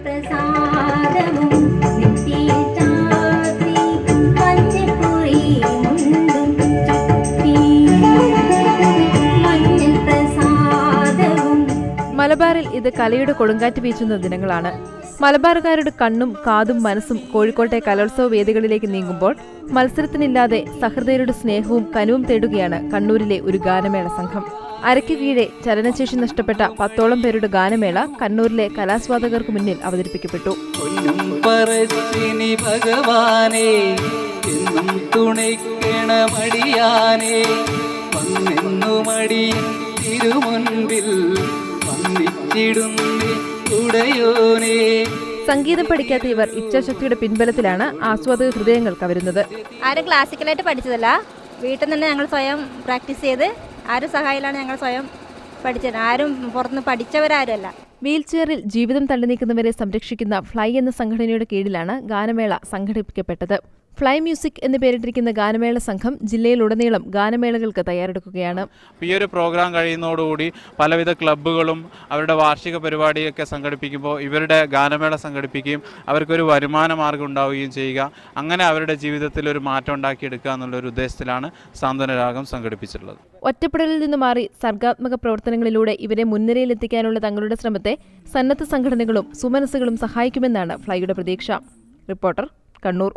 മലബാറിൽ ഇത് കലയുടെ കൊടുങ്കാറ്റ് വീശുന്ന ദിനങ്ങളാണ്. മലബാറുകാരുടെ കണ്ണും കാതും മനസ്സും കോഴിക്കോട്ടെ കലോത്സവ വേദികളിലേക്ക് നീങ്ങുമ്പോൾ മത്സരത്തിനില്ലാതെ സഹൃദയരുടെ സ്നേഹവും കനുവും തേടുകയാണ് കണ്ണൂരിലെ ഒരു ഗാനമേള സംഘം. അരയ്ക്ക് കീഴെ ചലനശേഷി നഷ്ടപ്പെട്ട 10ഓളം പേരുടെ ഗാനമേള കണ്ണൂരിലെ കലാസ്വാദകർക്ക് മുന്നിൽ അവതരിപ്പിക്കപ്പെട്ടു. സംഗീതം പഠിക്കാത്ത ഇവർ ഇച്ഛാശക്തിയുടെ പിൻബലത്തിലാണ് ആസ്വാദക ഹൃദയങ്ങൾ കവരുന്നത്. ആരും ക്ലാസിക്കലായിട്ട് പഠിച്ചതല്ല, വീട്ടിൽ നിന്ന് ഞങ്ങൾ സ്വയം പ്രാക്ടീസ് ചെയ്ത് ആരും സഹായിലാണ് ഞങ്ങൾ സ്വയം പഠിച്ചത്. ആരും പുറത്തുനിന്ന് പഠിച്ചവരാരുമല്ല. വീൽചെയറിൽ ജീവിതം തള്ളി നീക്കുന്നവരെ സംരക്ഷിക്കുന്ന ഫ്ലൈ എന്ന സംഘടനയുടെ കീഴിലാണ് ഗാനമേള സംഘടിപ്പിക്കപ്പെട്ടത്. ഫ്ലൈ മ്യൂസിക് എന്ന് പേരിട്ടിരിക്കുന്ന ഗാനമേള സംഘം ജില്ലയിലുടനീളം ഗാനമേളകൾക്ക് തയ്യാറെടുക്കുകയാണ്. ഈ ഒരു പ്രോഗ്രാം കഴിയുന്നതോടുകൂടി പലവിധ ക്ലബ്ബുകളും അവരുടെ വാർഷിക പരിപാടിയൊക്കെ സംഘടിപ്പിക്കുമ്പോൾ ഇവരുടെ ഗാനമേള സംഘടിപ്പിക്കുകയും അവർക്കൊരു വരുമാന മാർഗം ഉണ്ടാവുകയും ചെയ്യുക, അങ്ങനെ അവരുടെ ജീവിതത്തിൽ ഒരു മാറ്റം ഉണ്ടാക്കിയെടുക്കുക എന്നുള്ളൊരു ഉദ്ദേശത്തിലാണ് സാന്ത്വനരാഗം സംഘടിപ്പിച്ചിട്ടുള്ളത്. ഒറ്റപ്പെടലിൽ നിന്ന് മാറി സർഗാത്മക പ്രവർത്തനങ്ങളിലൂടെ ഇവരെ മുൻനിരയിലെത്തിക്കാനുള്ള തങ്ങളുടെ ശ്രമത്തെ സന്നദ്ധ സംഘടനകളും സുമനസ്സുകളും സഹായിക്കുമെന്നാണ് ഫ്ലൈയുടെ പ്രതീക്ഷ. റിപ്പോർട്ടർ, കണ്ണൂർ.